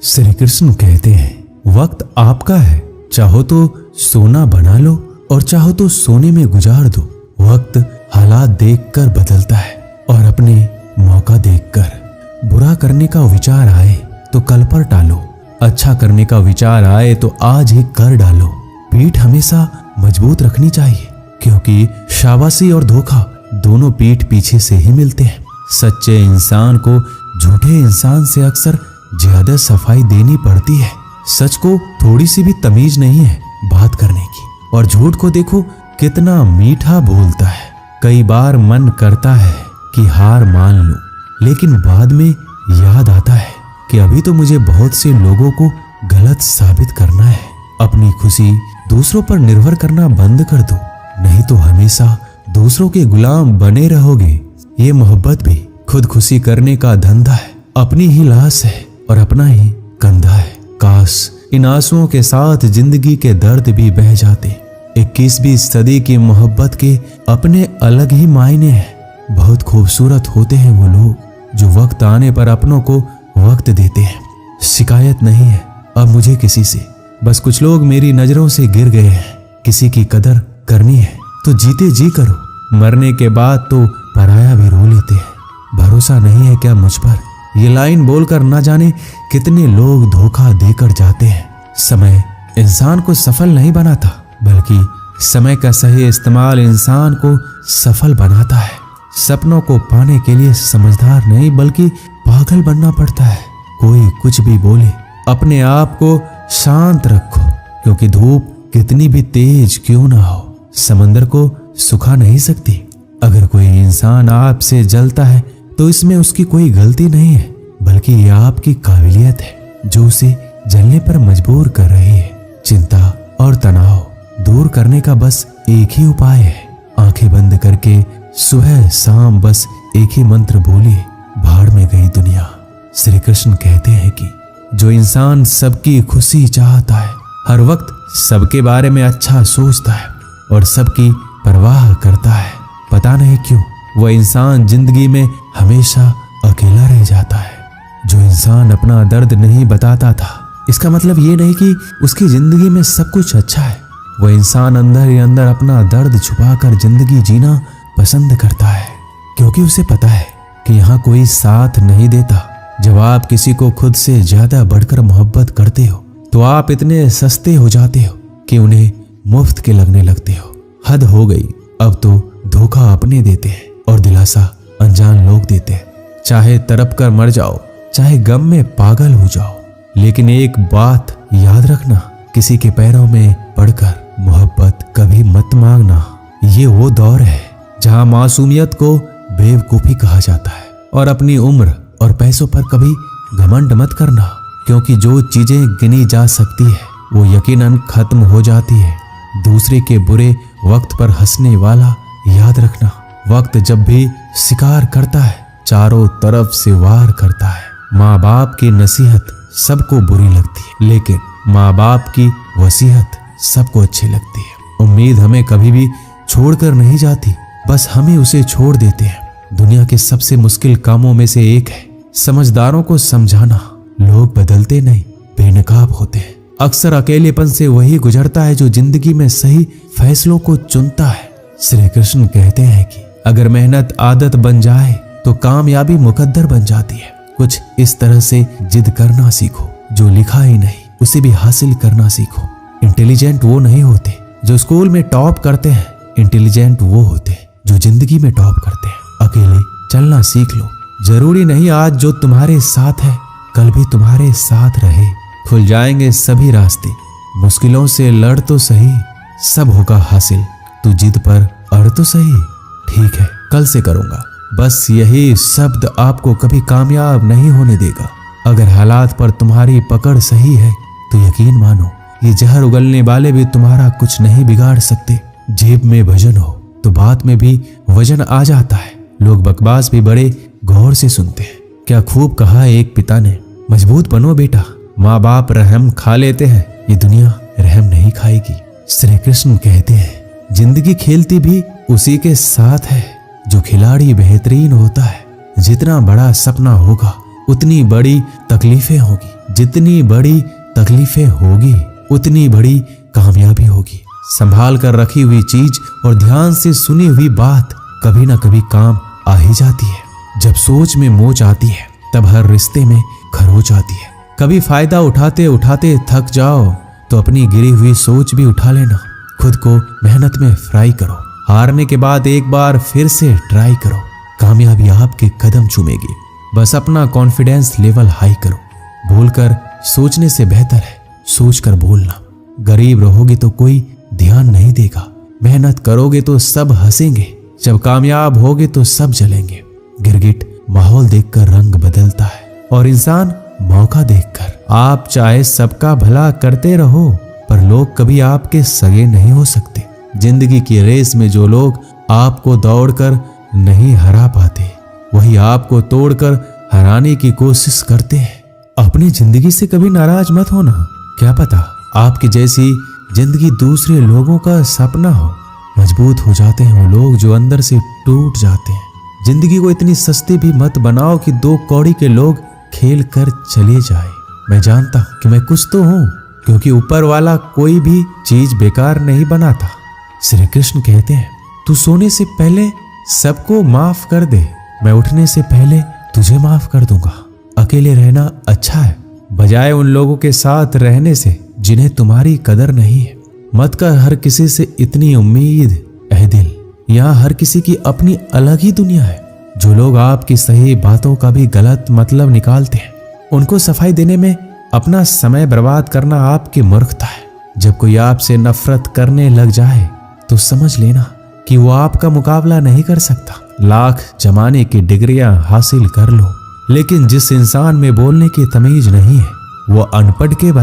श्री कृष्ण कहते हैं वक्त आपका है, चाहो तो सोना बना लो और चाहो तो सोने में गुजार दो। वक्त हालात देखकर बदलता है और अपने मौका देखकर। बुरा करने का विचार आए तो कल पर टालो, अच्छा करने का विचार आए तो आज ही कर डालो। पीठ हमेशा मजबूत रखनी चाहिए, क्योंकि शाबाशी और धोखा दोनों पीठ पीछे से ही मिलते हैं। सच्चे इंसान को झूठे इंसान से अक्सर ज्यादा सफाई देनी पड़ती है। सच को थोड़ी सी भी तमीज नहीं है बात करने की, और झूठ को देखो कितना मीठा बोलता है। कई बार मन करता है कि हार मान लूं, लेकिन बाद में याद आता है कि अभी तो मुझे बहुत से लोगों को गलत साबित करना है। अपनी खुशी दूसरों पर निर्भर करना बंद कर दो, नहीं तो हमेशा दूसरों के गुलाम बने रहोगे। ये मोहब्बत भी खुद खुशी करने का धंधा है, अपनी ही लाश है और अपना ही कंधा है। काश इन आंसुओं के साथ जिंदगी के दर्द भी बह जाते। 21वीं सदी की मोहब्बत के अपने अलग ही मायने हैं। बहुत खूबसूरत होते हैं वो लोग जो वक्त आने पर अपनों को वक्त देते हैं। शिकायत नहीं है अब मुझे किसी से, बस कुछ लोग मेरी नजरों से गिर गए हैं। किसी की कदर करनी है तो जीते जी करो, मरने के बाद तो पराया भी रो लेते हैं। भरोसा नहीं है क्या मुझ पर? ये लाइन बोलकर ना जाने कितने लोग धोखा देकर जाते हैं। समय इंसान को सफल नहीं बनाता, बल्कि समय का सही इस्तेमाल इंसान को सफल बनाता है। सपनों को पाने के लिए समझदार नहीं बल्कि पागल बनना पड़ता है। कोई कुछ भी बोले, अपने आप को शांत रखो, क्योंकि धूप कितनी भी तेज क्यों ना हो समंदर को सुखा नहीं सकती। अगर कोई इंसान आपसे जलता है तो इसमें उसकी कोई गलती नहीं है, बल्कि यह आपकी काबिलियत है जो उसे जलने पर मजबूर कर रही है। चिंता और तनाव दूर करने का बस एक ही उपाय है। आंखें बंद करके सुबह शाम बस एक ही मंत्र बोलिए, भाड़ में गई दुनिया। श्री कृष्ण कहते हैं कि जो इंसान सबकी खुशी चाहता है, हर वक्त सबके बारे में अच्छा सोचता है और सबकी परवाह करता है, पता नहीं क्यों वह इंसान जिंदगी में हमेशा अकेला रह जाता है। जो इंसान अपना दर्द नहीं बताता था, इसका मतलब ये नहीं कि उसकी जिंदगी में सब कुछ अच्छा है। वह इंसान अंदर ही अंदर अपना दर्द छुपाकर जिंदगी जीना पसंद करता है, क्योंकि उसे पता है कि यहाँ कोई साथ नहीं देता। जब आप किसी को खुद से ज्यादा बढ़कर मोहब्बत करते हो तो आप इतने सस्ते हो जाते हो कि उन्हें मुफ्त के लगने लगते हो। हद हो गई, अब तो धोखा अपने देते हैं और दिलासा अनजान लोग देते हैं। चाहे तड़प कर मर जाओ, चाहे गम में पागल हो जाओ, लेकिन एक बात याद रखना, किसी के पैरों में पड़कर मोहब्बत कभी मत मांगना। ये वो दौर है जहां मासूमियत को बेवकूफी कहा जाता है, और अपनी उम्र और पैसों पर कभी घमंड मत करना, क्योंकि जो चीजें गिनी जा सकती है वो यकीनन खत्म हो जाती है। दूसरे के बुरे वक्त पर हंसने वाला याद रखना, वक्त जब भी शिकार करता है चारों तरफ से वार करता है। माँ बाप की नसीहत सबको बुरी लगती है, लेकिन माँ बाप की वसीयत सबको अच्छी लगती है। उम्मीद हमें कभी भी छोड़कर नहीं जाती, बस हमें उसे छोड़ देते हैं। दुनिया के सबसे मुश्किल कामों में से एक है समझदारों को समझाना। लोग बदलते नहीं, बेनकाब होते हैं। अक्सर अकेलेपन से वही गुजरता है जो जिंदगी में सही फैसलों को चुनता है। श्री कृष्ण कहते हैं कि अगर मेहनत आदत बन जाए तो कामयाबी मुकद्दर बन जाती है। कुछ इस तरह से जिद करना सीखो, जो लिखा ही नहीं उसे भी हासिल करना सीखो। इंटेलिजेंट वो नहीं होते जो स्कूल में टॉप करते हैं, इंटेलिजेंट वो होते जो जिंदगी में टॉप करते हैं। अकेले चलना सीख लो, जरूरी नहीं आज जो तुम्हारे साथ है कल भी तुम्हारे साथ रहे। खुल जाएंगे सभी रास्ते, मुश्किलों से लड़ तो सही, सब होगा हासिल, तू जिद पर अड़ तो सही। ठीक है कल से करूंगा, बस यही शब्द आपको कभी कामयाब नहीं होने देगा। अगर हालात पर तुम्हारी पकड़ सही है तो यकीन मानो ये जहर उगलने वाले भी तुम्हारा कुछ नहीं बिगाड़ सकते। जेब में वजन हो तो बात में भी वजन आ जाता है। लोग बकवास भी बड़े गौर से सुनते हैं। क्या खूब कहा एक पिता ने, मजबूत बनो बेटा, माँ बाप रहम खा लेते हैं, ये दुनिया रहम नहीं खाएगी। श्री कृष्ण कहते हैं जिंदगी खेलती भी उसी के साथ है जो खिलाड़ी बेहतरीन होता है। जितना बड़ा सपना होगा उतनी बड़ी तकलीफें होगी। जितनी बड़ी तकलीफें होगी उतनी बड़ी कामयाबी होगी। संभाल कर रखी हुई चीज और ध्यान से सुनी हुई बात कभी ना कभी काम आ ही जाती है। जब सोच में मोच आती है तब हर रिश्ते में खरोच आती है। कभी फायदा उठाते उठाते थक जाओ तो अपनी गिरी हुई सोच भी उठा लेना। खुद को मेहनत में फ्राई करो। हारने के बाद एक बार फिर से ट्राई करो। कामयाबी आपके कदम चूमेगी। बस अपना कॉन्फिडेंस लेवल हाई करो। बोलकर सोचने से बेहतर है सोचकर बोलना। गरीब रहोगे तो कोई ध्यान नहीं देगा। मेहनत करोगे तो सब हंसेंगे। जब कामयाब होगे तो सब जलेंगे। गिरगिट माहौल देखकर रंग बदलता है और इंसान मौका देखकर। आप चाहे सबका भला करते रहो पर लोग कभी आपके सगे नहीं हो सकते। जिंदगी की रेस में जो लोग आपको दौड़कर नहीं हरा पाते वही आपको तोड़कर हराने की कोशिश करते हैं। अपनी जिंदगी से कभी नाराज मत होना। क्या पता आपकी जैसी जिंदगी दूसरे लोगों का सपना हो। मजबूत हो जाते हैं वो लोग जो अंदर से टूट जाते हैं। जिंदगी को इतनी सस्ती भी मत बनाओ कि 2 कौड़ी के लोग खेल कर चले जाए। मैं जानता हूं कि मैं कुछ तो हूं क्योंकि ऊपर वाला कोई भी चीज बेकार नहीं बनाता। श्री कृष्ण कहते हैं तू सोने से पहले सबको माफ कर दे, मैं उठने से पहले तुझे माफ कर दूंगा। अकेले रहना अच्छा है बजाय उन लोगों के साथ रहने से जिन्हें तुम्हारी कदर नहीं है। मत कर हर किसी से इतनी उम्मीद ऐ दिल। यहाँ हर किसी की अपनी अलग ही दुनिया है। जो लोग आपकी सही बातों का भी गलत मतलब निकालते हैं उनको सफाई देने में अपना समय बर्बाद करना आपकी मूर्खता है। जब कोई आपसे नफरत करने लग जाए तो समझ लेना कि वो आपका मुकाबला नहीं कर सकता। लाख जमाने की डिग्रियां हासिल कर लो लेकिन जिस इंसान में बोलने की तमीज नहीं है वो अनपढ़ के बराबर